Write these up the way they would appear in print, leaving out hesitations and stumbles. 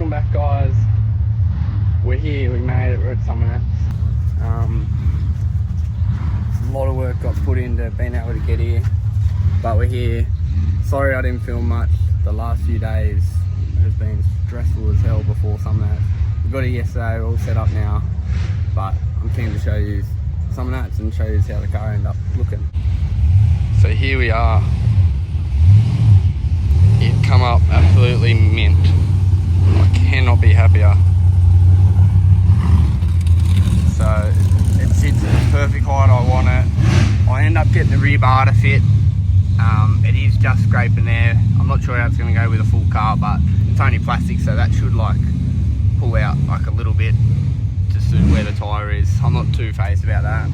Welcome back, guys. We're here, we made it, we're at Summernats. A lot of work got put into being able to get here, but we're here. Sorry I didn't film much. The last few days has been stressful as hell before Summernats. We got it yesterday, we're all set up now, but I'm keen to show you Summernats and show you how the car ended up looking. So here we are. It come up absolutely mint. I cannot be happier. So it sits at the perfect height I want it. I end up getting the rear bar to fit. It is just scraping there. I'm not sure how it's going to go with a full car, but it's only plastic, so that should like pull out like a little bit to suit where the tyre is. I'm not too phased about that.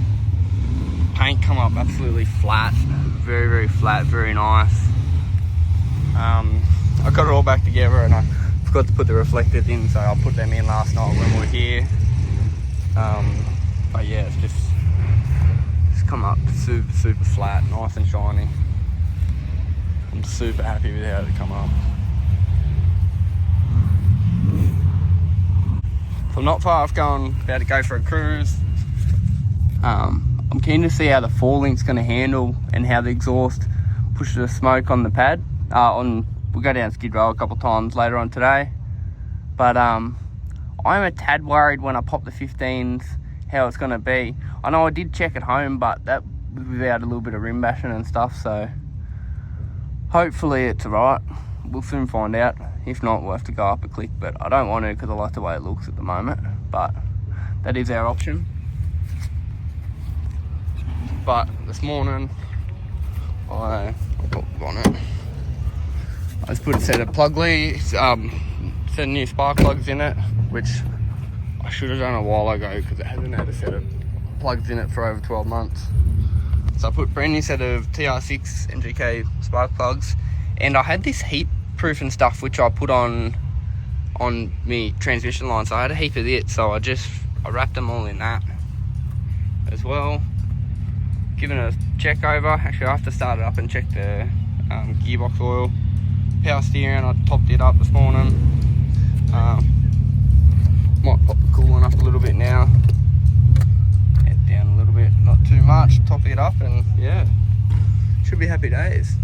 Paint come up absolutely flat, very, very flat, very nice. I got it all back together and I forgot to put the reflectors in, so I'll put them in last night when we were here. But yeah, it's just come up super, super flat, nice and shiny. I'm super happy with how it come up. So I'm not far off about to go for a cruise. I'm keen to see how the four-link's going to handle and how the exhaust pushes the smoke on the pad. We'll go down Skid Row a couple times later on today, but I'm a tad worried when I pop the 15s how it's going to be. I know I did check at home, but that was without a little bit of rim bashing and stuff, so hopefully it's alright. We'll soon find out. If not, we'll have to go up a click, but I don't want to because I like the way it looks at the moment, but that is our option. But this morning I just put a set of plug leads, set of new spark plugs in it, which I should have done a while ago because it hasn't had a set of plugs in it for over 12 months. So I put a brand new set of TR6 NGK spark plugs, and I had this heat proofing stuff which I put on me transmission line, so I had a heap of it, so I wrapped them all in that as well. Giving it a check over. Actually, I have to start it up and check the gearbox oil. Power steering, I topped it up this morning. Might pop the coolant up a little bit now. Head down a little bit, not too much. Top it up and yeah, should be happy days.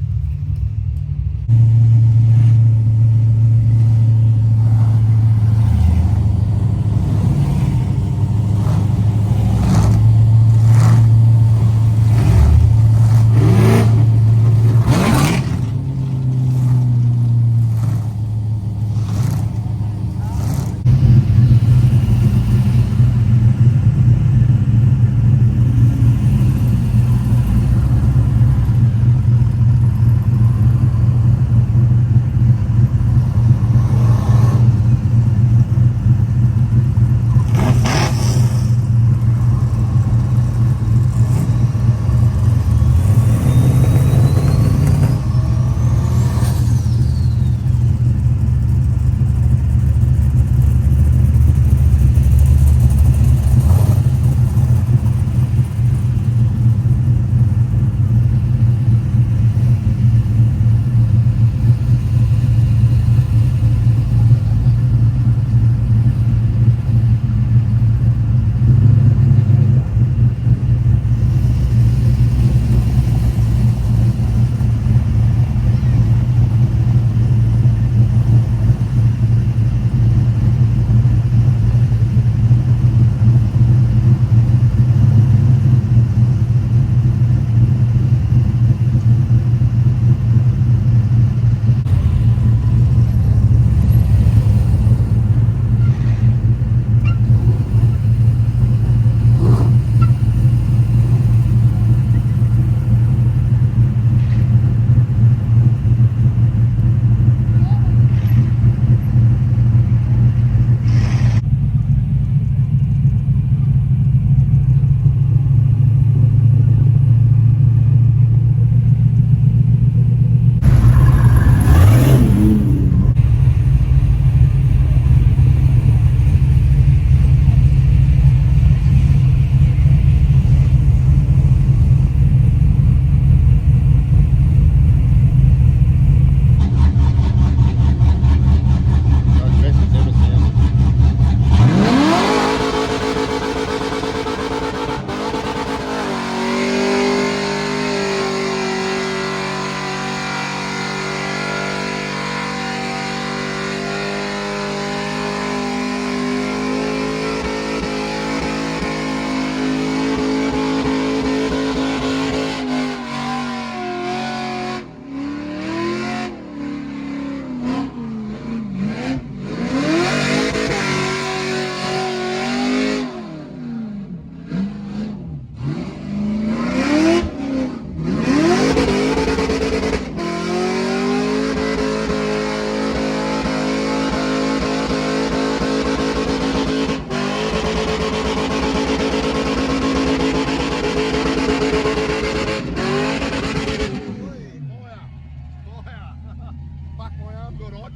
good on.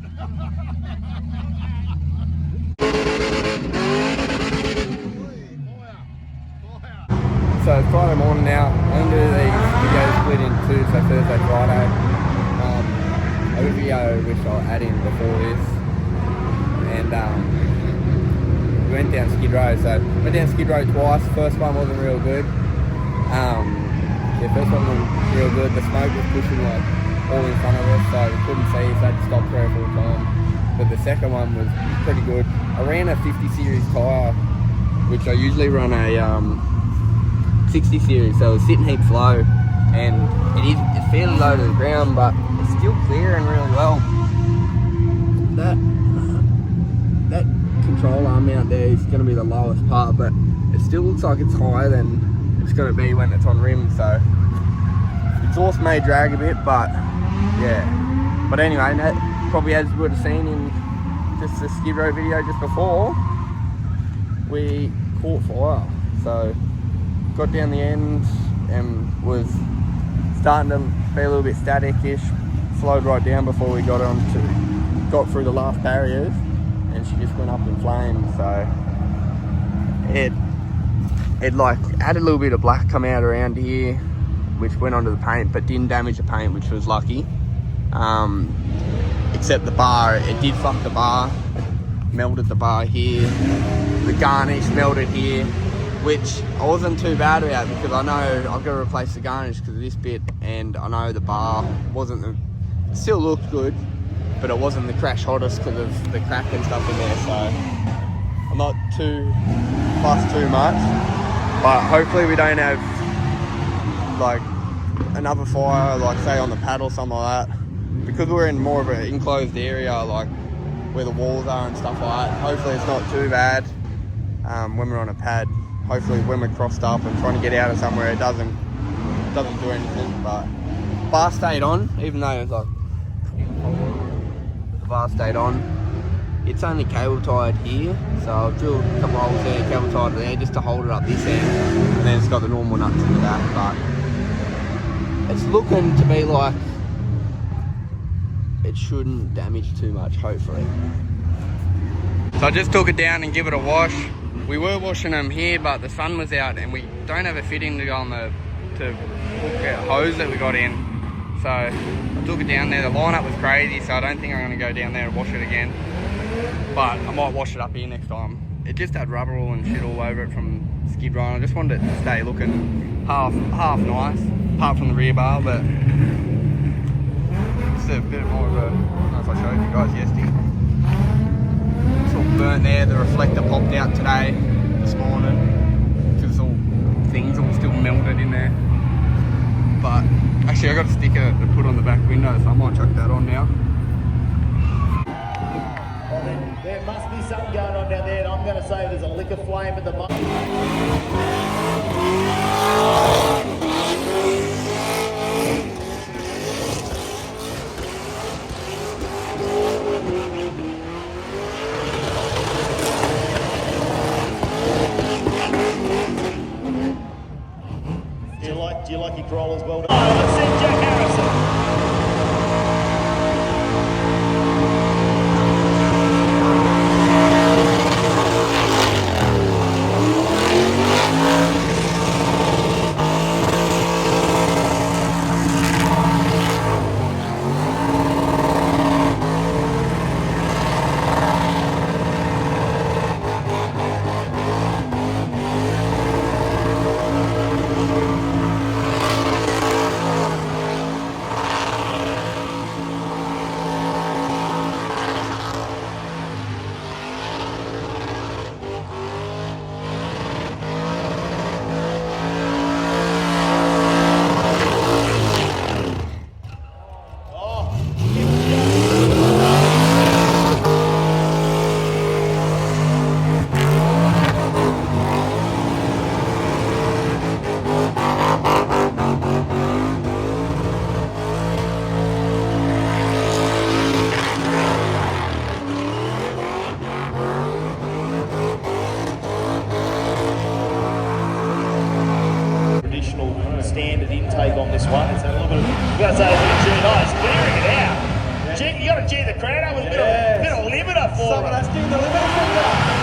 So it's Friday morning now. I'm going to do these videos split in two, so Thursday, Friday. I got a video which I'll add in before this. And we went down Skid Row. So went down Skid Row twice. First one wasn't real good. The first one was real good. The smoke was pushing like all in front of us, so we couldn't see, so I had to stop 3 or 4 times. But the second one was pretty good. I ran a 50 series tyre, which I usually run a 60 series, so it was sitting heaps low, and it's fairly low to the ground, but it's still clearing really well. That control arm out there is going to be the lowest part, but it still looks like it's higher than it's going to be when it's on rim, so exhaust may drag a bit, but yeah. But anyway, that, probably as you would have seen in just the Skid Row video just before, we caught fire. So got down the end and was starting to be a little bit static-ish, slowed right down before we got through the last barriers, and she just went up in flames. So it like had a little bit of black come out around here, which went onto the paint but didn't damage the paint, which was lucky. Except the bar, it did fuck the bar, melted the bar here, the garnish melted here, which I wasn't too bad about because I know I've got to replace the garnish because of this bit, and I know the bar it still looked good, but it wasn't the crash hottest because of the crack and stuff in there, so I'm not too fussed too much. But hopefully we don't have like another fire, like say on the pad or something like that, because we're in more of an enclosed area, like where the walls are and stuff like that. Hopefully it's not too bad when we're on a pad. Hopefully when we're crossed up and trying to get out of somewhere, it doesn't do anything. But bar stayed on, even though it's like the bar stayed on. It's only cable tied here, so I've drilled a couple holes there, cable tied there just to hold it up this end, and then it's got the normal nuts in the back. But it's looking to be like it shouldn't damage too much, hopefully. So I just took it down and give it a wash. We were washing them here, but the sun was out and we don't have a fitting to go on to hook a hose that we got in. So I took it down there. The lineup was crazy, so I don't think I'm going to go down there and wash it again. But I might wash it up here next time. It just had rubber all and shit all over it from Skid Row. I just wanted it to stay looking half nice, apart from the rear bar, but it's a bit more of a, I don't know if I showed you guys yesterday. It's all burnt there. The reflector popped out today, this morning, because things all still melted in there. But actually I got a sticker to put on the back window, so I might chuck that on now. Well, then, there must be something going on down there, and I'm going to say there's a liquor flame at the moment. Do you like your crawlers well done? Oh, let's send Jack Harrison. You got to G the crowd up with a bit of limiter for Summernats doing the limiter finger.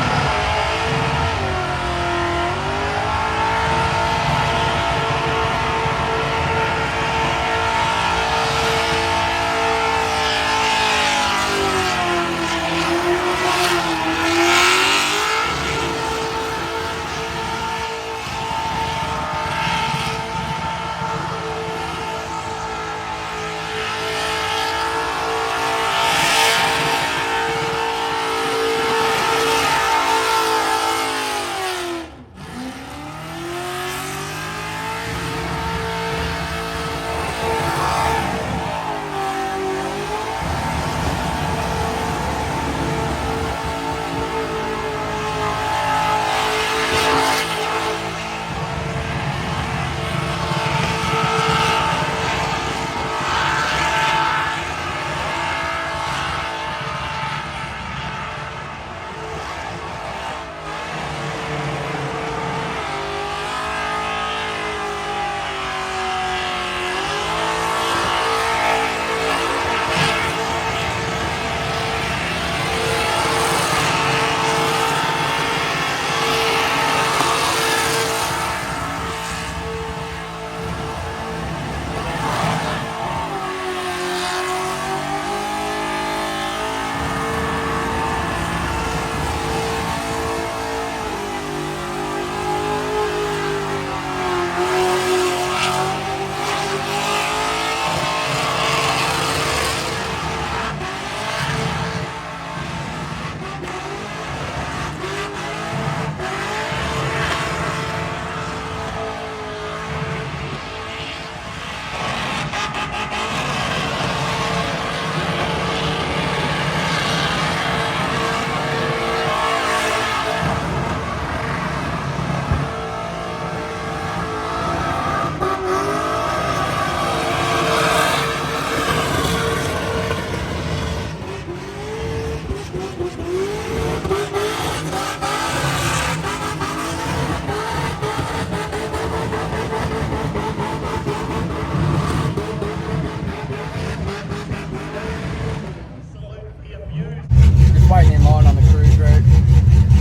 Just waiting in line on the cruise route.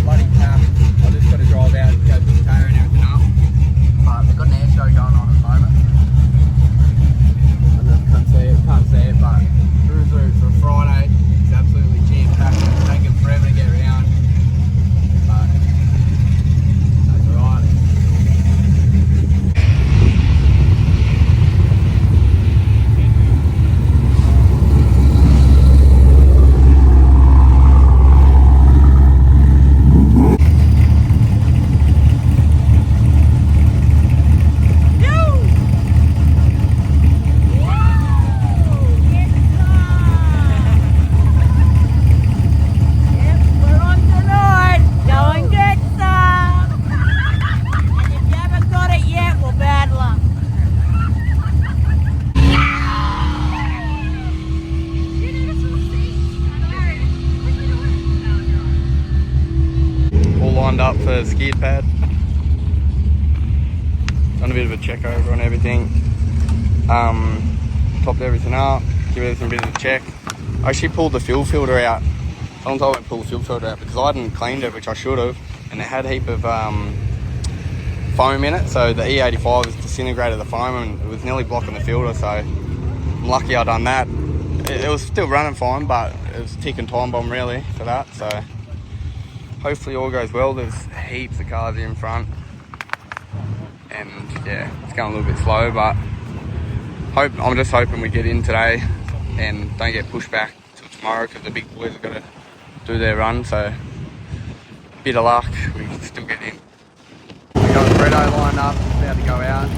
Bloody packed. I just got to drive out and go to the tower and everything up. But they've got an air show going on at the moment. I just can't see it, but cruise route for a Friday is absolutely jam-packed. It's taking forever to get around. But that's alright. Up for the skid pad. Done a bit of a check over on everything. Topped everything up, give everything a bit of a check. I actually pulled the fuel filter out. Someone told me to pull the fuel filter out because I hadn't cleaned it, which I should have, and it had a heap of foam in it, so the E85 has disintegrated the foam and it was nearly blocking the filter, so I'm lucky I done that. It was still running fine, but it was a ticking time bomb really for that, so hopefully all goes well. There's heaps of cars here in front, and yeah, it's going a little bit slow, but I'm just hoping we get in today and don't get pushed back till tomorrow because the big boys have got to do their run. So bit of luck, we can still get in. We got Bretto lined up, about to go out.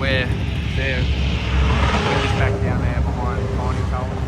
We're there, we're just back down there behind Mining Colours.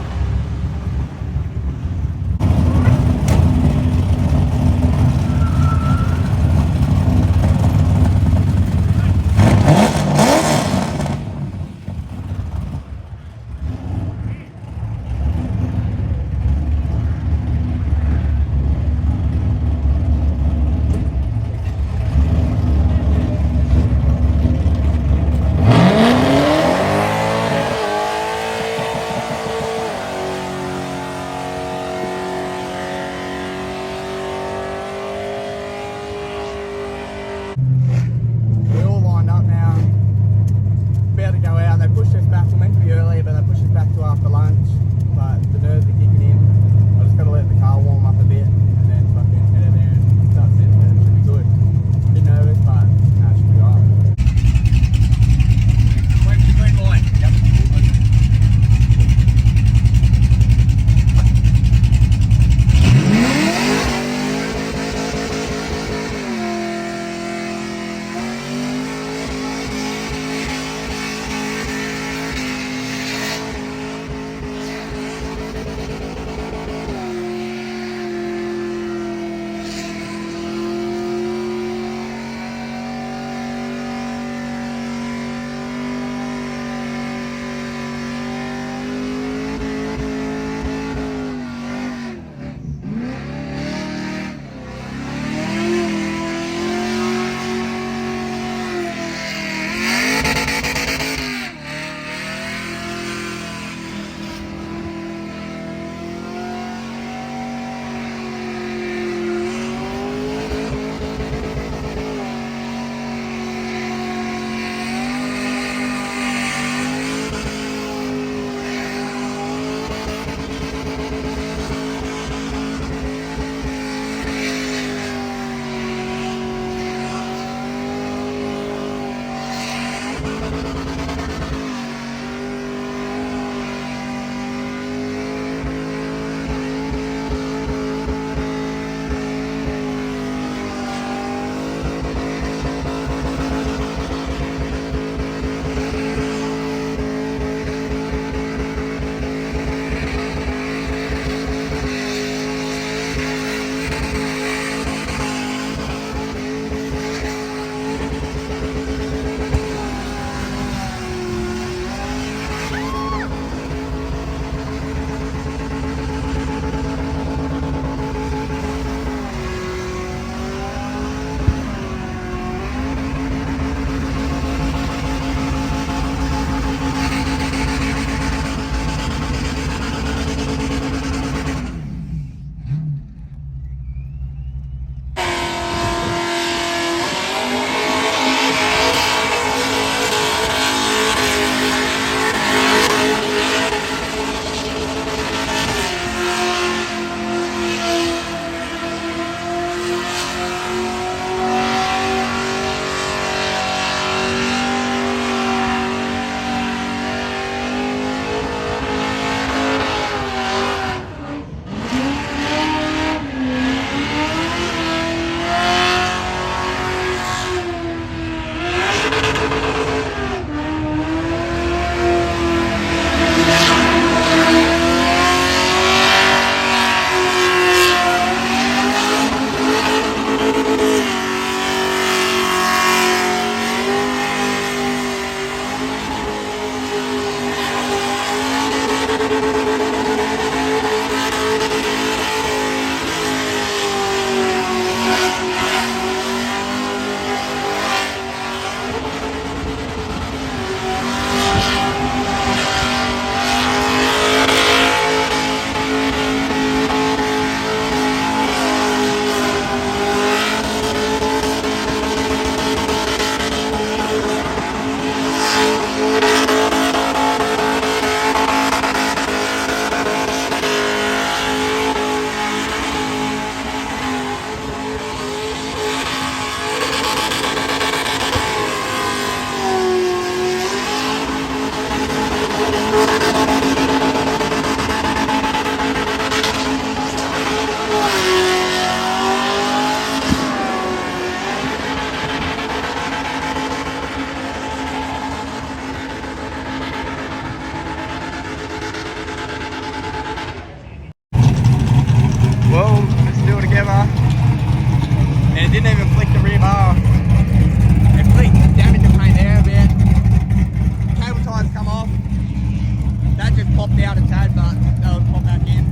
it popped out a tad, but that would pop back in.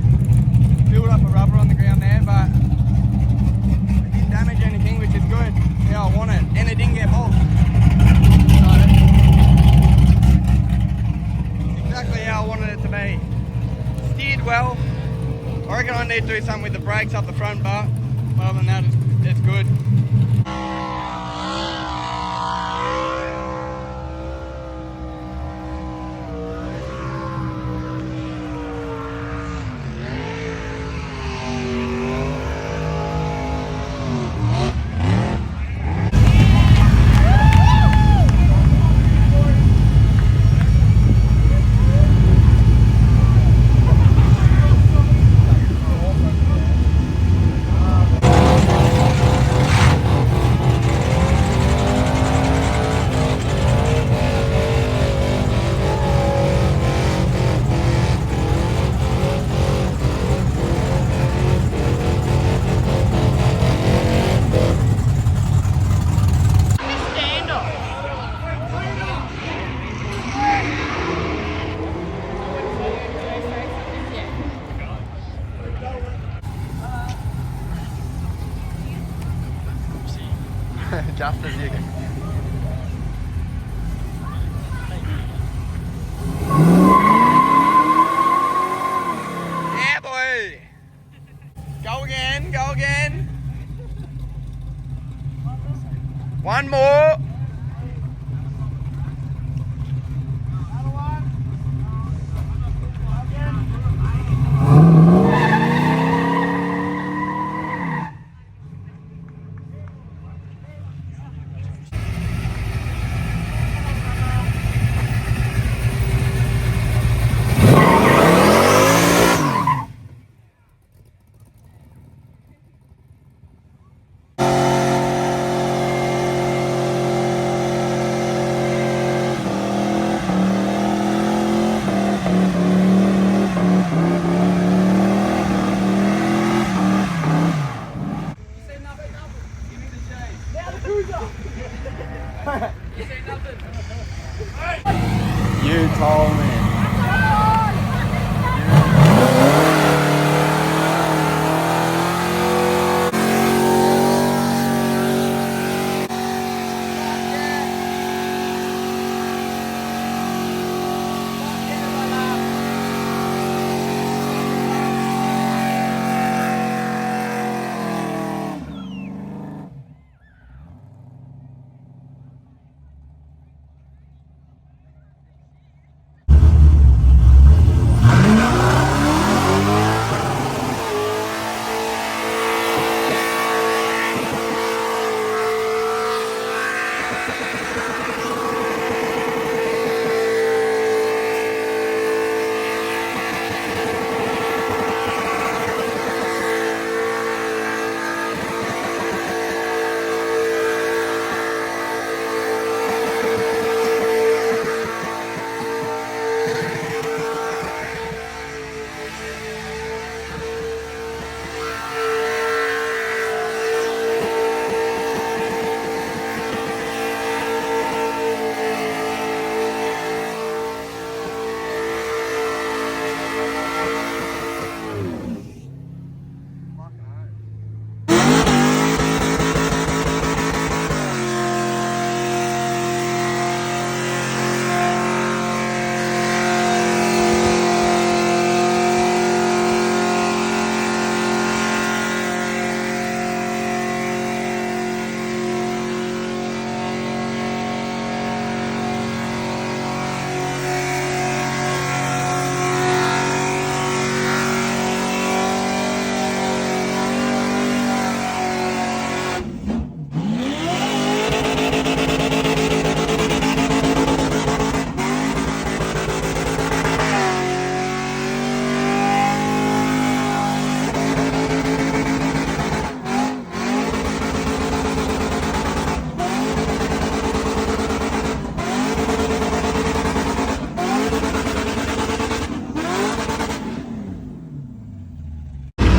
Build up a rubber on the ground there, but it didn't damage anything, which is good. Yeah, I want it. And it didn't get bogged. So, exactly how I wanted it to be. Steered well. I reckon I need to do something with the brakes up the front, but other than that, it's good. Just as you can. Yeah, boy. Go again, go again. One more. You told me.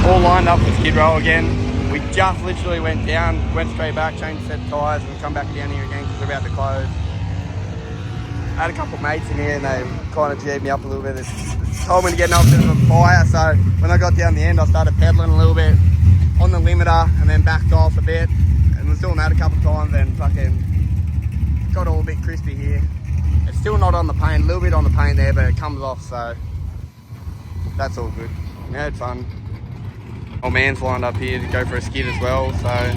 All lined up for skid row again. We just literally went down, went straight back, changed set of tyres and come back down here again because we're about to close. I had a couple of mates in here and they kind of G'd me up a little bit. It's told me to get another bit of a fire, so when I got down the end, I started pedaling a little bit on the limiter and then backed off a bit and was doing that a couple of times and fucking got all a bit crispy here. It's still not on the paint, a little bit on the paint there, but it comes off, so that's all good. Yeah, it's fun. Old man's lined up here to go for a skid as well, so.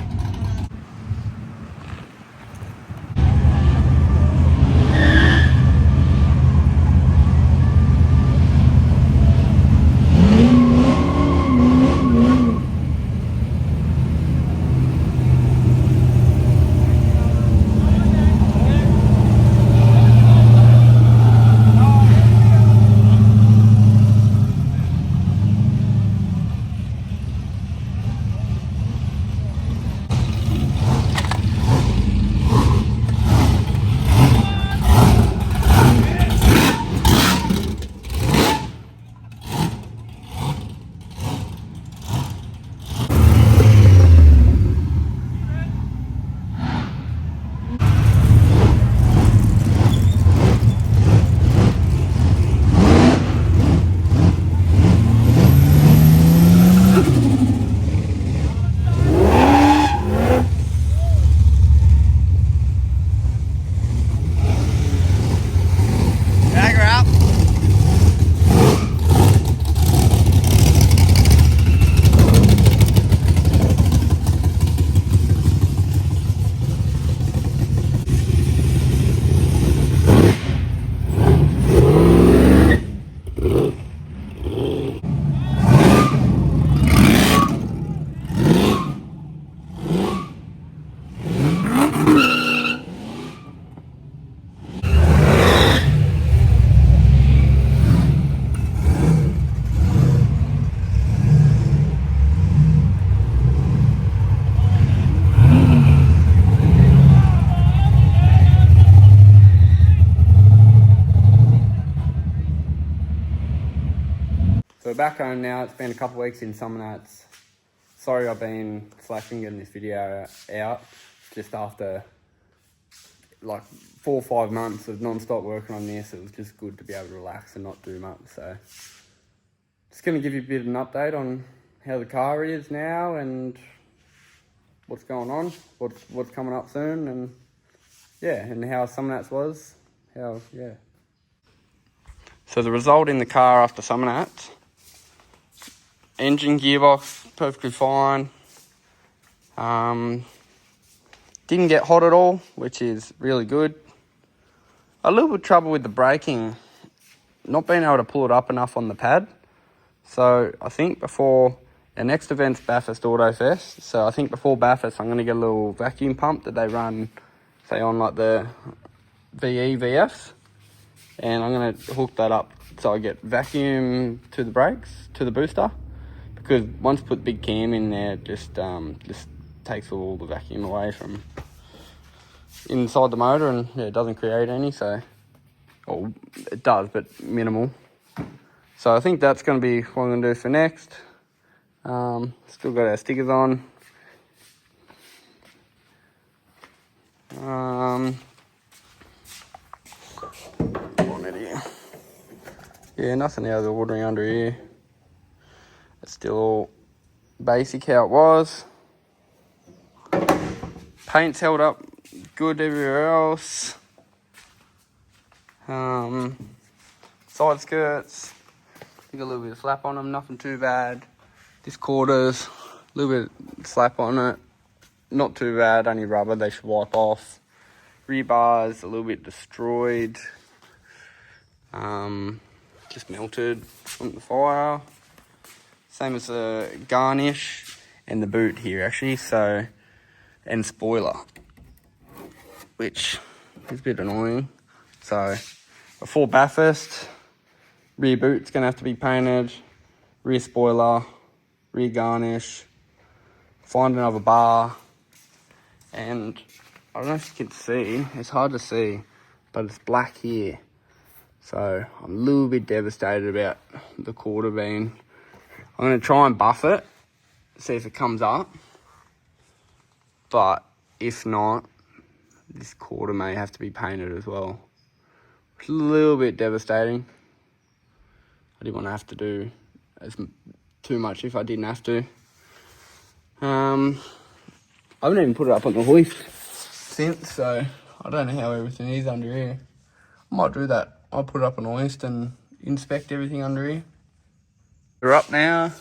So we're back home now. It's been a couple of weeks in Summernats. Sorry I've been slacking getting this video out just after like 4 or 5 months of non-stop working on this. It was just good to be able to relax and not do much. So just going to give you a bit of an update on how the car is now and what's going on, what's coming up soon, and yeah, and how Summernats was. So the result in the car after Summernats, engine, gearbox, perfectly fine. Didn't get hot at all, which is really good. A little bit of trouble with the braking, not being able to pull it up enough on the pad. So I think before our next event's Bathurst Auto Fest, so I think before Bathurst I'm going to get a little vacuum pump that they run, say on like the VE VFs, and I'm going to hook that up so I get vacuum to the brakes, to the booster, because once you put the big cam in there, it just takes all the vacuum away from inside the motor, and yeah, it doesn't create any, so, or it does, but minimal. So I think that's going to be what I'm going to do for next. Still got our stickers on. Yeah, nothing out of the ordinary under here. It's still all basic how it was. Paint's held up good everywhere else. Side skirts, got a little bit of slap on them, nothing too bad. This quarters, a little bit of slap on it, not too bad, only rubber, they should wipe off. Rear bars, a little bit destroyed. Just melted from the fire. Same as the garnish and the boot here actually, so, and spoiler, which is a bit annoying. So before Bathurst, rear boot's gonna have to be painted, rear spoiler, rear garnish, find another bar, and I don't know if you can see, it's hard to see, but it's black here. So I'm a little bit devastated about the quarter being. I'm going to try and buff it, see if it comes up. But if not, this quarter may have to be painted as well, It's a little bit devastating. I didn't want to have to do too much if I didn't have to. I haven't even put it up on the hoist since, so I don't know how everything is under here. I might do that. I'll put it up on the hoist and inspect everything under here. We're up now,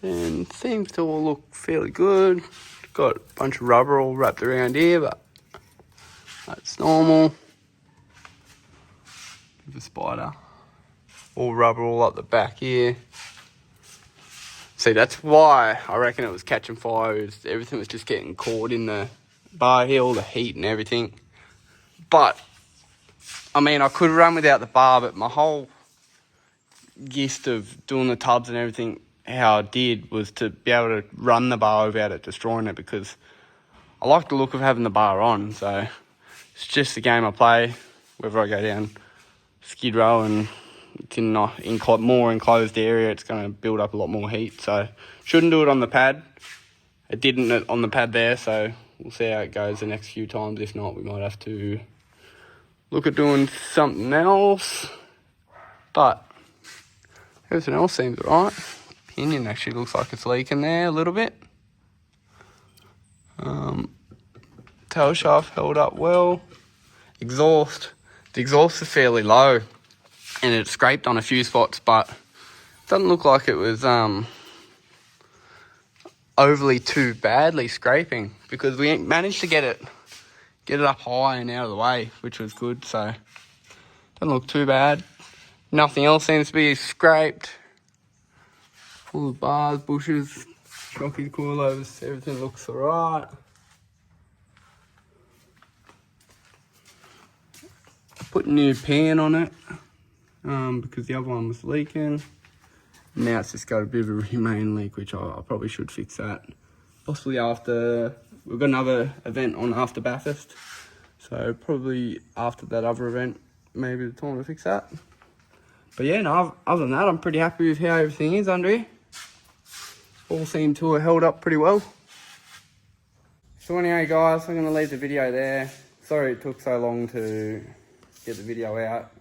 and seems to all look fairly good. Got a bunch of rubber all wrapped around here, but that's normal. The spider. All rubber all up the back here. See, that's why I reckon it was catching fire. Everything was just getting caught in the bar here, all the heat and everything. But, I mean, I could run without the bar, but my whole gist of doing the tubs and everything, how I did, was to be able to run the bar without it destroying it, because I like the look of having the bar on. So, it's just the game I play, whether I go down Skid Row and it's in a more enclosed area, it's going to build up a lot more heat. So, shouldn't do it on the pad. It didn't on the pad there, so we'll see how it goes the next few times. If not, we might have to look at doing something else. But everything else seems alright. Pinion actually looks like it's leaking there a little bit. Tail shaft held up well. Exhaust. The exhaust is fairly low, and it scraped on a few spots, but it doesn't look like it was overly too badly scraping, because we managed to get it up high and out of the way, which was good. So doesn't look too bad. Nothing else seems to be scraped. Full of bars, bushes, shocky coilovers, everything looks alright. Put new pan on it because the other one was leaking. Now it's just got a bit of a remain leak, which I probably should fix that. Possibly after, we've got another event on after Bathurst. So probably after that other event, maybe the time to fix that. But yeah, no, other than that, I'm pretty happy with how everything is under here. All seem to have held up pretty well. So anyway guys, I'm going to leave the video there. Sorry it took so long to get the video out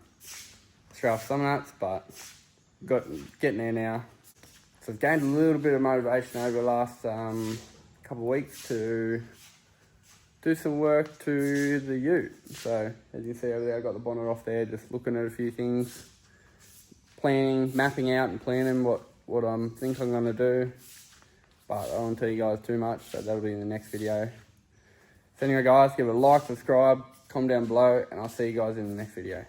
through Summernats, but getting there now. So I've gained a little bit of motivation over the last couple of weeks to do some work to the ute. So as you can see over there, I've got the bonnet off there, just looking at a few things, mapping out and planning what I think I'm going to do. But I won't tell you guys too much, so that'll be in the next video. So anyway guys, give it a like, subscribe, comment down below, and I'll see you guys in the next video.